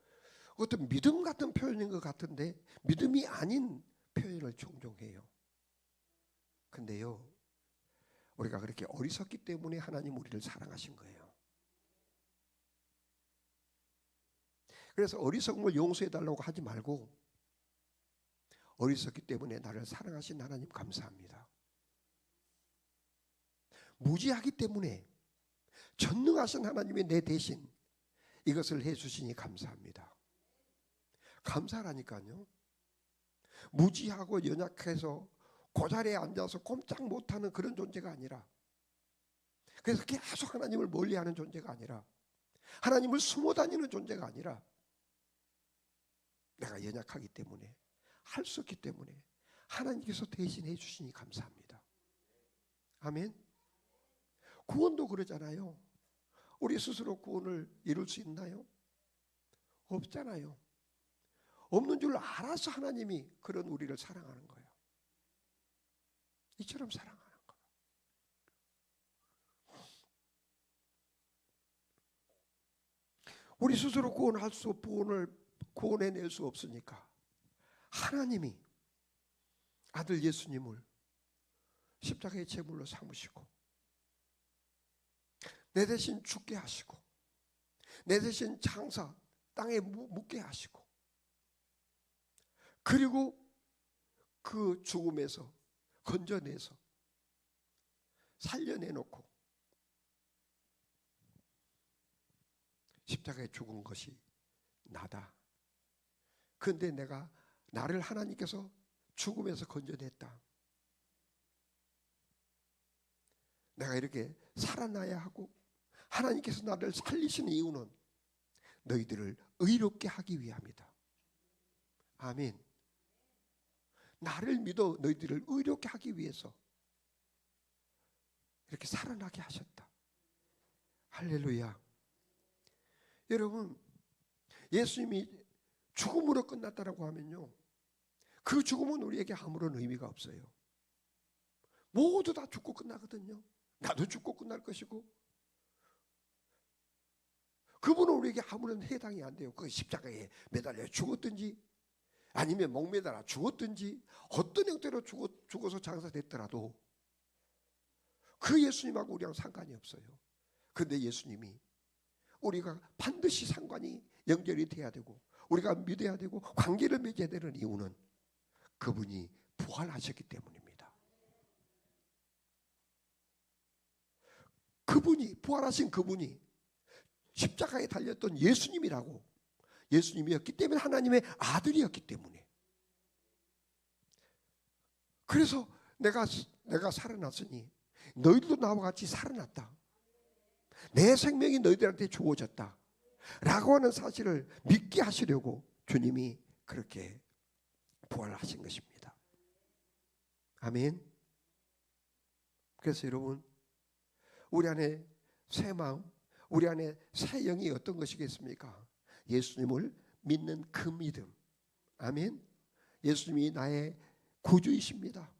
어떤 믿음 같은 표현인 것 같은데 믿음이 아닌 표현을 종종 해요. 근데요, 우리가 그렇게 어리석기 때문에 하나님 우리를 사랑하신 거예요. 그래서 어리석음을 용서해달라고 하지 말고, 어리석기 때문에 나를 사랑하신 하나님 감사합니다. 무지하기 때문에 전능하신 하나님이 내 대신 이것을 해주시니 감사합니다. 감사라니까요. 무지하고 연약해서 고자리에 앉아서 꼼짝 못하는 그런 존재가 아니라, 그래서 계속 하나님을 멀리하는 존재가 아니라, 하나님을 숨어 다니는 존재가 아니라, 내가 연약하기 때문에, 할 수 없기 때문에 하나님께서 대신해 주시니 감사합니다. 아멘. 구원도 그러잖아요. 우리 스스로 구원을 이룰 수 있나요? 없잖아요. 없는 줄 알아서 하나님이 그런 우리를 사랑하는 거예요. 이처럼 사랑하는 거예요. 우리 스스로 구원할 수, 구원해낼 수 없으니까 하나님이 아들 예수님을 십자가의 제물로 삼으시고 내 대신 죽게 하시고 내 대신 장사 땅에 묻게 하시고, 그리고 그 죽음에서 건져내서 살려내놓고 십자가에 죽은 것이 나다. 그런데 나를 하나님께서 죽음에서 건져냈다. 내가 이렇게 살아나야 하고 하나님께서 나를 살리시는 이유는 너희들을 의롭게 하기 위함이다. 아멘. 나를 믿어 너희들을 의롭게 하기 위해서 이렇게 살아나게 하셨다. 할렐루야. 여러분, 예수님이 죽음으로 끝났다라고 하면요, 그 죽음은 우리에게 아무런 의미가 없어요. 모두 다 죽고 끝나거든요. 나도 죽고 끝날 것이고, 그분은 우리에게 아무런 해당이 안 돼요. 그 십자가에 매달려 죽었든지 아니면 목매달아 죽었든지 어떤 형태로 죽어서 장사됐더라도 그 예수님하고 우리랑 상관이 없어요. 그런데 예수님이 우리가 반드시 상관이 연결이 돼야 되고 우리가 믿어야 되고 관계를 맺어야 되는 이유는 그분이 부활하셨기 때문입니다. 그분이, 부활하신 그분이 십자가에 달렸던 예수님이라고, 예수님이었기 때문에 하나님의 아들이었기 때문에, 그래서 내가 살아났으니 너희들도 나와 같이 살아났다. 내 생명이 너희들한테 주어졌다 라고 하는 사실을 믿게 하시려고 주님이 그렇게 부활하신 것입니다. 아멘. 그래서 여러분, 우리 안에 새 마음, 우리 안에 새 영이 어떤 것이겠습니까? 예수님을 믿는 그 믿음. 아멘. 예수님이 나의 구주이십니다.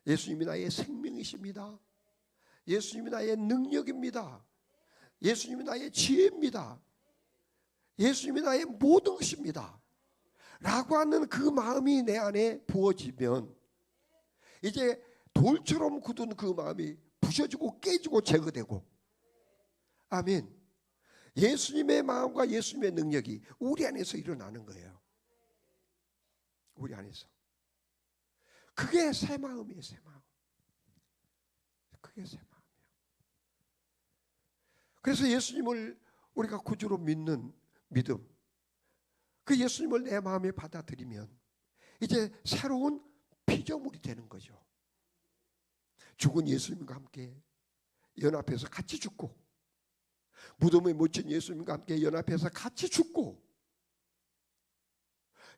예수님이 나의 생명이십니다. 예수님이 나의 능력입니다. 예수님이 나의 지혜입니다. 예수님이 나의 모든 것입니다 라고 하는 그 마음이 내 안에 부어지면 이제 돌처럼 굳은 그 마음이 부셔지고 깨지고 제거되고, 아멘. 예수님의 마음과 예수님의 능력이 우리 안에서 일어나는 거예요. 우리 안에서. 그게 새 마음이에요. 새 마음. 그게 새 마음이에요. 그래서 예수님을 우리가 구주로 믿는 믿음, 그 예수님을 내 마음에 받아들이면 이제 새로운 피조물이 되는 거죠. 죽은 예수님과 함께 연합해서 같이 죽고, 무덤에 묻힌 예수님과 함께 연합해서 같이 죽고,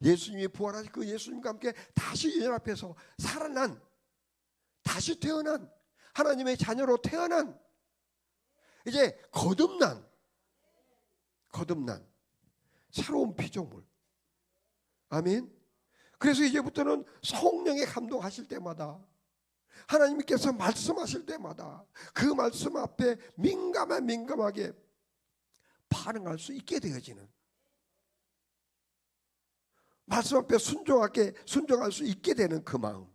예수님이 부활하신 그 예수님과 함께 다시 연합해서 살아난, 다시 태어난, 하나님의 자녀로 태어난, 이제 거듭난 새로운 피조물. 아멘. 그래서 이제부터는 성령의 감동하실 때마다, 하나님께서 말씀하실 때마다 그 말씀 앞에 민감하게 반응할 수 있게 되어지는, 말씀 앞에 순종할 수 있게 되는 그 마음,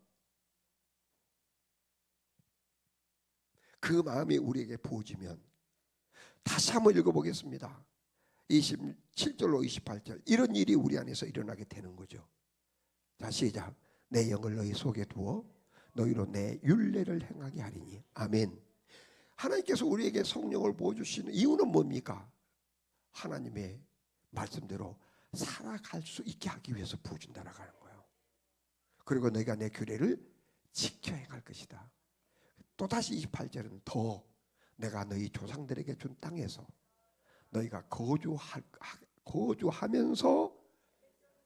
그 마음이 우리에게 부어지면, 다시 한번 읽어보겠습니다. 27절로 28절. 이런 일이 우리 안에서 일어나게 되는 거죠. 자, 시작. 내 영을 너희 속에 두어 너희로 내 율례를 행하게 하리니. 아멘. 하나님께서 우리에게 성령을 부어주시는 이유는 뭡니까? 하나님의 말씀대로 살아갈 수 있게 하기 위해서 부어준다는 거예요. 그리고 너희가 내 규례를 지켜 행할 것이다. 또다시 28절은 더 내가 너희 조상들에게 준 땅에서 너희가 거주하면서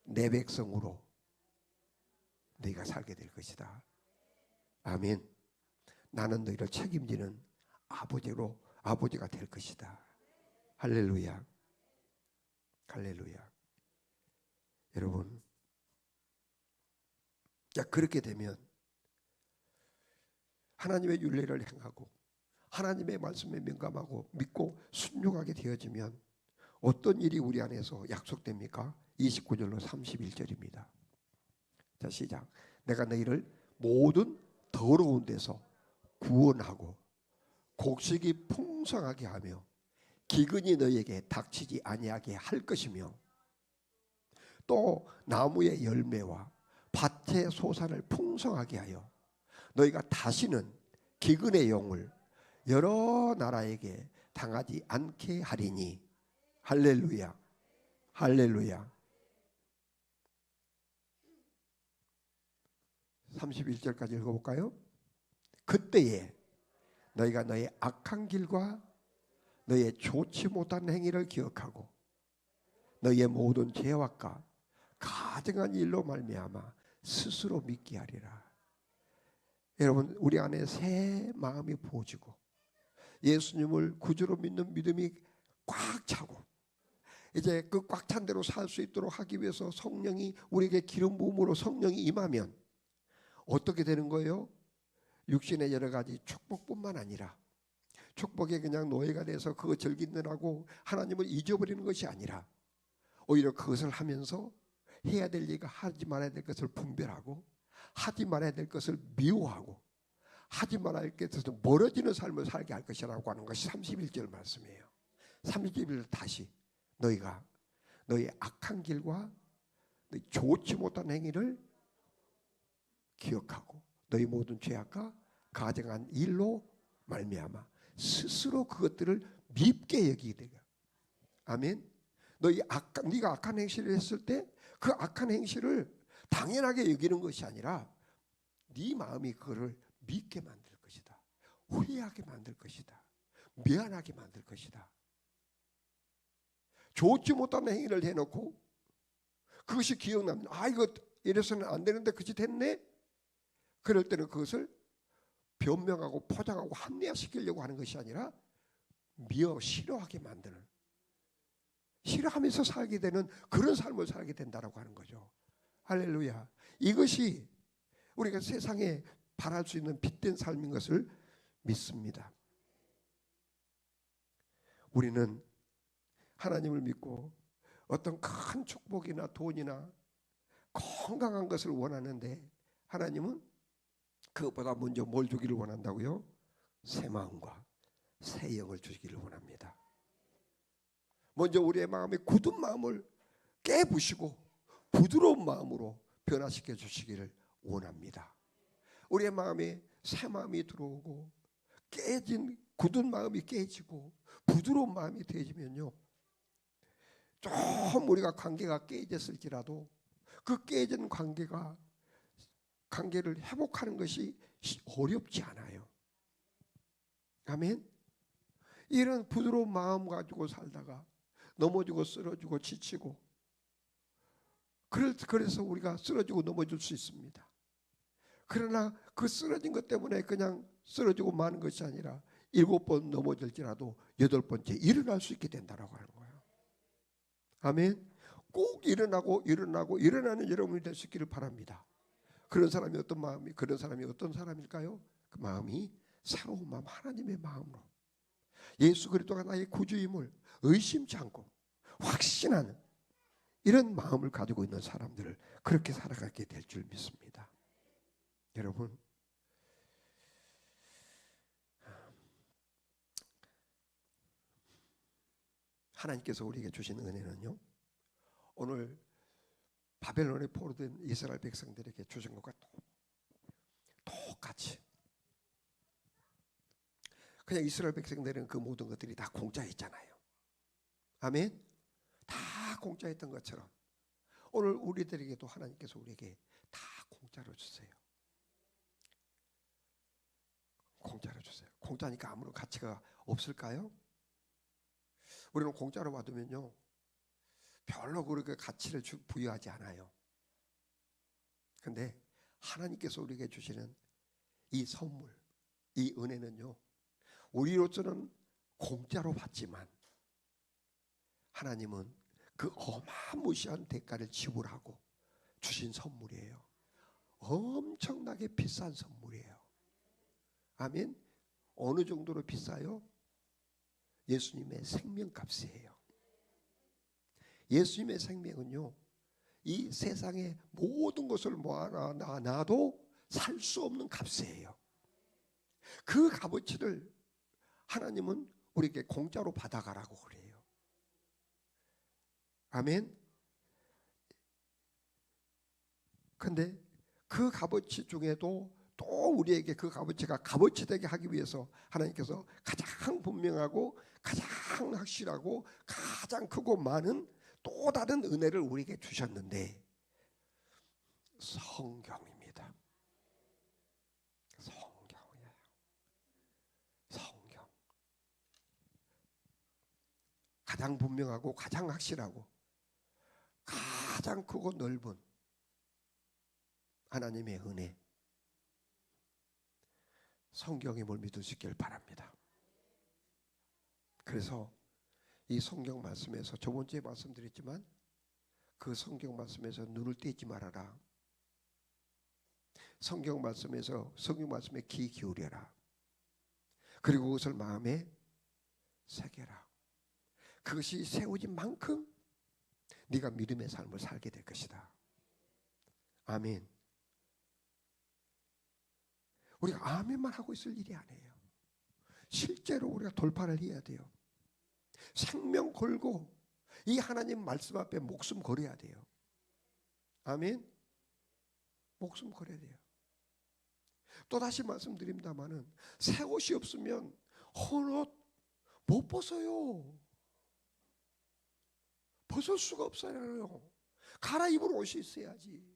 내 백성으로 너희가 살게 될 것이다. 아멘. 나는 너희를 책임지는 아버지가 될 것이다. 할렐루야. 할렐루야. 여러분, 자, 그렇게 되면 하나님의 율례를 행하고 하나님의 말씀에 민감하고 믿고 순종하게 되어지면 어떤 일이 우리 안에서 약속됩니까? 29절로 31절입니다. 자, 시작. 내가 너희를 모든 더러운 데서 구원하고 곡식이 풍성하게 하며 기근이 너희에게 닥치지 아니하게 할 것이며, 또 나무의 열매와 밭의 소산을 풍성하게 하여 너희가 다시는 기근의 영을 여러 나라에게 당하지 않게 하리니. 할렐루야. 할렐루야. 31절까지 읽어볼까요? 그때에 너희가 너의 악한 길과 너의 좋지 못한 행위를 기억하고 너의 모든 죄악과 가증한 일로 말미암아 스스로 믿게 하리라. 여러분, 우리 안에 새 마음이 부어지고 예수님을 구주로 믿는 믿음이 꽉 차고, 이제 그 꽉 찬 대로 살 수 있도록 하기 위해서 성령이 우리에게 기름 부음으로 성령이 임하면 어떻게 되는 거예요? 육신의 여러 가지 축복뿐만 아니라, 축복에 그냥 노예가 돼서 그거 즐기느라고 하나님을 잊어버리는 것이 아니라, 오히려 그것을 하면서 해야 될 일과 하지 말아야 될 것을 분별하고, 하지 말아야 될 것을 미워하고, 하지 말아야 할 것에서 멀어지는 삶을 살게 할 것이라고 하는 것이 31절 말씀이에요. 31절 다시 너희가 너희 악한 길과 너희 좋지 못한 행위를 기억하고 너희 모든 죄악과 가증한 일로 말미암아 스스로 그것들을 밉게 여기게 되고. 아멘. 네가 악한 행실을 했을 때 그 악한 행실을 당연하게 여기는 것이 아니라 네 마음이 그거를 밉게 만들 것이다. 후회하게 만들 것이다. 미안하게 만들 것이다. 좋지 못한 행위를 해놓고 그것이 기억납니다. 아, 이거 이래서는 안 되는데 그 짓 했네? 그럴 때는 그것을 변명하고 포장하고 합리화시키려고 하는 것이 아니라 싫어하게 만드는, 싫어하면서 살게 되는 그런 삶을 살게 된다라고 하는 거죠. 할렐루야. 이것이 우리가 세상에 바랄 수 있는 빛된 삶인 것을 믿습니다. 우리는 하나님을 믿고 어떤 큰 축복이나 돈이나 건강한 것을 원하는데, 하나님은 그것보다 먼저 뭘 주기를 원한다고요? 새 마음과 새 영을 주기를 원합니다. 먼저 우리의 마음에 굳은 마음을 깨부시고 부드러운 마음으로 변화시켜 주시기를 원합니다. 우리의 마음에 새 마음이 들어오고 깨진 굳은 마음이 깨지고 부드러운 마음이 되어지면요, 좀 우리가 관계가 깨졌을지라도 그 깨진 관계를 회복하는 것이 어렵지 않아요. 아멘. 이런 부드러운 마음 가지고 살다가 넘어지고 쓰러지고 지치고 그래서 우리가 쓰러지고 넘어질 수 있습니다. 그러나 그 쓰러진 것 때문에 그냥 쓰러지고 마는 것이 아니라 7번 넘어질지라도 8번째 일어날 수 있게 된다라고 하는 거예요. 아멘. 꼭 일어나는 여러분이 될 수 있기를 바랍니다. 그런 사람이 어떤 사람일까요? 그 마음이 새로운 마음, 하나님의 마음으로 예수 그리스도가 나의 구주임을 의심치 않고 확신하는 이런 마음을 가지고 있는 사람들을 그렇게 살아가게 될 줄 믿습니다. 여러분, 하나님께서 우리에게 주신 은혜는요, 오늘 바벨론에 포로된 이스라엘 백성들에게 주신 것과 똑같이, 그냥 이스라엘 백성들은 그 모든 것들이 다 공짜였잖아요. 아멘. 다 공짜였던 것처럼 오늘 우리들에게도 하나님께서 우리에게 다 공짜로 주세요. 공짜로 주세요. 공짜니까 아무런 가치가 없을까요? 우리는 공짜로 받으면요, 별로 그렇게 가치를 부여하지 않아요. 근데 하나님께서 우리에게 주시는 이 선물, 이 은혜는요, 우리로서는 공짜로 받지만 하나님은 그 어마무시한 대가를 지불하고 주신 선물이에요. 엄청나게 비싼 선물이에요. 아멘. 어느 정도로 비싸요? 예수님의 생명값이에요. 예수님의 생명은요, 이 세상의 모든 것을 모아놔도 살 수 없는 값이에요. 그 값어치를 하나님은 우리에게 공짜로 받아가라고 그래요. 아멘. 근데 그 값어치 중에도 또 우리에게 그 값어치가 값어치 되게 하기 위해서 하나님께서 가장 분명하고 가장 확실하고 가장 크고 많은 또 다른 은혜를 우리에게 주셨는데 성경입니다. 성경이에요. 성경. 가장 분명하고 가장 확실하고 가장 크고 넓은 하나님의 은혜, 성경임을 믿을 수 있길 바랍니다. 그래서 이 성경 말씀에서 저번 주에 말씀드렸지만 그 성경 말씀에서 눈을 떼지 말아라. 성경 말씀에서 성경 말씀에 귀 기울여라. 그리고 그것을 마음에 새겨라. 그것이 세워진 만큼 네가 믿음의 삶을 살게 될 것이다. 아멘. 우리가 아멘만 하고 있을 일이 아니에요. 실제로 우리가 돌파를 해야 돼요. 생명 걸고 이 하나님 말씀 앞에 목숨 걸어야 돼요. 아멘. 목숨 걸어야 돼요. 또 다시 말씀드립니다마는 새 옷이 없으면 헌 옷 못 벗어요. 벗을 수가 없어요. 갈아입을 옷이 있어야지.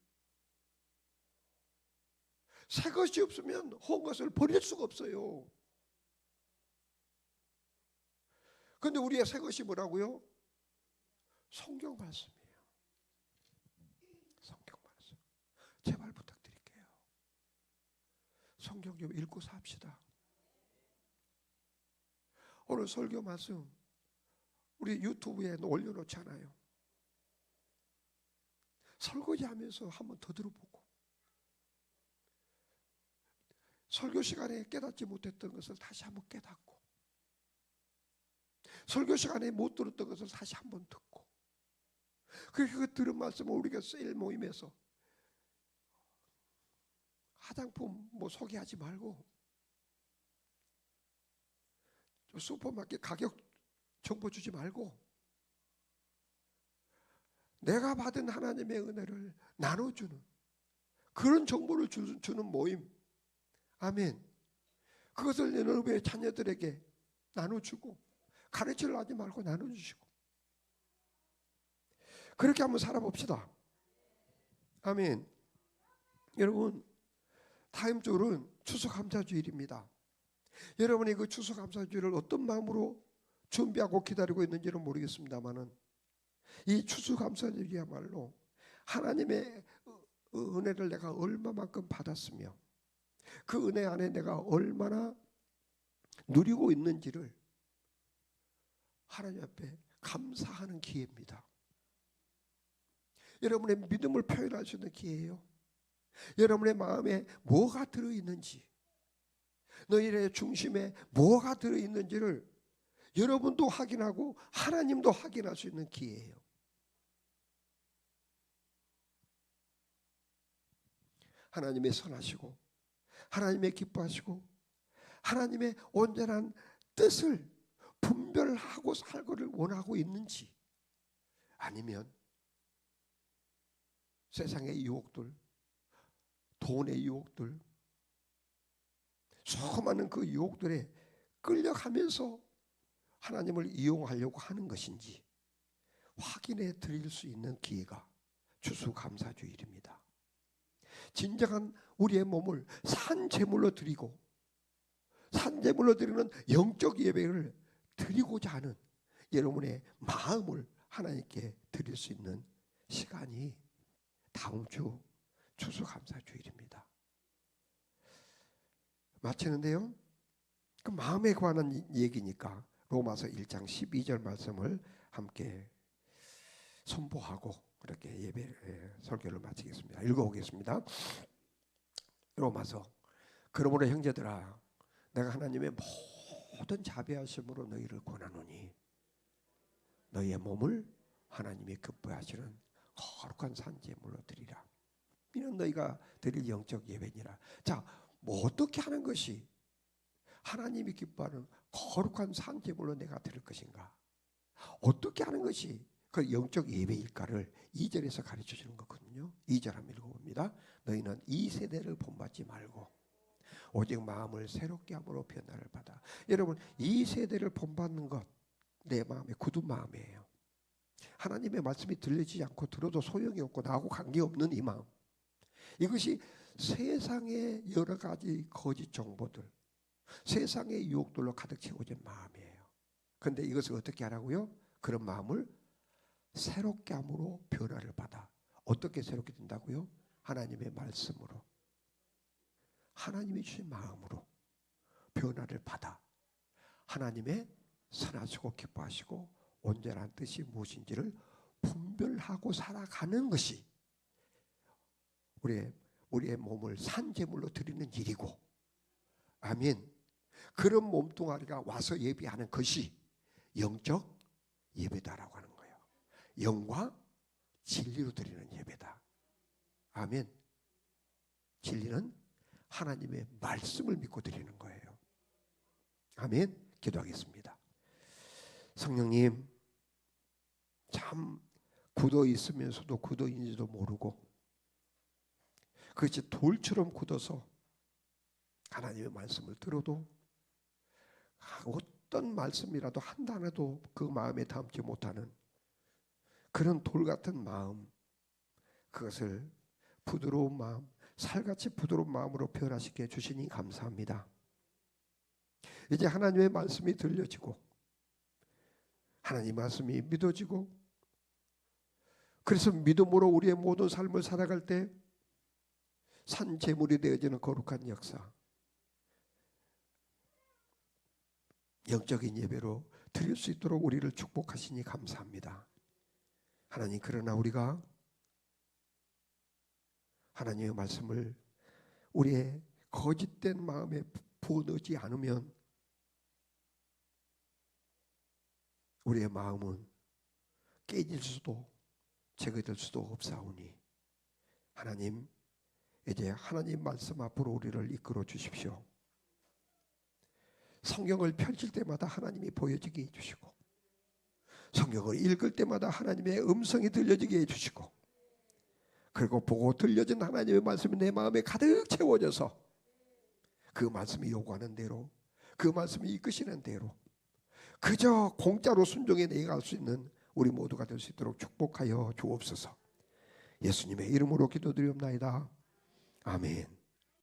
새 것이 없으면 헌 것을 버릴 수가 없어요. 그런데 우리의 새 것이 뭐라고요? 성경 말씀이에요. 성경 말씀. 제발 부탁드릴게요. 성경 좀 읽고 삽시다. 오늘 설교 말씀 우리 유튜브에 올려놓잖아요. 설거지하면서 한번 더 들어보고 설교 시간에 깨닫지 못했던 것을 다시 한번 깨닫고 설교 시간에 못 들었던 것을 다시 한번 듣고 그 들은 말씀을 우리가 세일 모임에서 화장품 뭐 소개하지 말고 슈퍼마켓 가격 정보 주지 말고 내가 받은 하나님의 은혜를 나눠주는 그런 정보를 주는 모임. 아멘. 그것을 여러분의 자녀들에게 나눠주고 가르치려 하지 말고 나눠주시고 그렇게 한번 살아봅시다. 아멘. 여러분, 다음 주는 추수감사주일입니다. 여러분이 그 추수감사주일을 어떤 마음으로 준비하고 기다리고 있는지는 모르겠습니다만은 이 추수감사주일이야말로 하나님의 은혜를 내가 얼마만큼 받았으며 그 은혜 안에 내가 얼마나 누리고 있는지를 하나님 앞에 감사하는 기회입니다. 여러분의 믿음을 표현할 수 있는 기회예요. 여러분의 마음에 뭐가 들어있는지, 너희의 중심에 뭐가 들어있는지를 여러분도 확인하고 하나님도 확인할 수 있는 기회예요. 하나님의 선하시고 하나님의 기뻐하시고 하나님의 온전한 뜻을 분별하고 살고를 원하고 있는지, 아니면 세상의 유혹들, 돈의 유혹들, 수많은 그 유혹들에 끌려가면서 하나님을 이용하려고 하는 것인지 확인해 드릴 수 있는 기회가 추수감사주일입니다. 진정한 우리의 몸을 산제물로 드리고 산제물로 드리는 영적 예배를 드리고자 하는 여러분의 마음을 하나님께 드릴 수 있는 시간이 다음 주 추수감사주일입니다. 마치는데요, 그 마음에 관한 얘기니까 로마서 1장 12절 말씀을 함께 선포하고 그렇게 예배 설교를 마치겠습니다. 읽어보겠습니다. 로마서, 그러므로 형제들아, 내가 하나님의 모든 자비하심으로 너희를 권하노니 너희의 몸을 하나님이 기뻐하시는 거룩한 산제물로 드리라. 이는 너희가 드릴 영적 예배니라. 자, 뭐 어떻게 하는 것이 하나님이 기뻐하는 거룩한 산제물로 내가 드릴 것인가? 어떻게 하는 것이 그 영적 예배일까를 2절에서 가르쳐 주는 거거든요. 2절 한번 읽어봅니다. 너희는 이 세대를 본받지 말고 오직 마음을 새롭게 함으로 변화를 받아. 여러분, 이 세대를 본받는 것 내 마음에 굳은 마음이에요. 하나님의 말씀이 들리지 않고 들어도 소용이 없고 나하고 관계없는 이 마음, 이것이 세상의 여러 가지 거짓 정보들, 세상의 유혹들로 가득 채워진 마음이에요. 그런데 이것을 어떻게 하라고요? 그런 마음을 새롭게 함으로 변화를 받아. 어떻게 새롭게 된다고요? 하나님의 말씀으로, 하나님이 주신 마음으로 변화를 받아 하나님의 선하시고 기뻐하시고 온전한 뜻이 무엇인지를 분별하고 살아가는 것이 우리의 몸을 산제물로 드리는 일이고, 아멘. 그런 몸뚱아리가 와서 예배하는 것이 영적 예배다라고 하는 거예요. 영과 진리로 드리는 예배다. 아멘. 진리는 하나님의 말씀을 믿고 드리는 거예요. 아멘. 기도하겠습니다. 성령님, 참 굳어 있으면서도 굳어있는지도 모르고 그것이 돌처럼 굳어서 하나님의 말씀을 들어도 어떤 말씀이라도 한 단어도 그 마음에 담지 못하는 그런 돌 같은 마음, 그것을 부드러운 마음, 살같이 부드러운 마음으로 변화시켜 주시니 감사합니다. 이제 하나님의 말씀이 들려지고 하나님 말씀이 믿어지고, 그래서 믿음으로 우리의 모든 삶을 살아갈 때 산제물이 되어지는 거룩한 역사, 영적인 예배로 드릴 수 있도록 우리를 축복하시니 감사합니다. 하나님, 그러나 우리가 하나님의 말씀을 우리의 거짓된 마음에 부어넣지 않으면 우리의 마음은 깨질 수도 제거될 수도 없사오니, 하나님, 이제 하나님 말씀 앞으로 우리를 이끌어 주십시오. 성경을 펼칠 때마다 하나님이 보여지게 해주시고, 성경을 읽을 때마다 하나님의 음성이 들려지게 해주시고, 그리고 보고 들려진 하나님의 말씀이 내 마음에 가득 채워져서 그 말씀이 요구하는 대로, 그 말씀이 이끄시는 대로 그저 공짜로 순종해 내려갈 수 있는 우리 모두가 될 수 있도록 축복하여 주옵소서. 예수님의 이름으로 기도드리옵나이다. 아멘.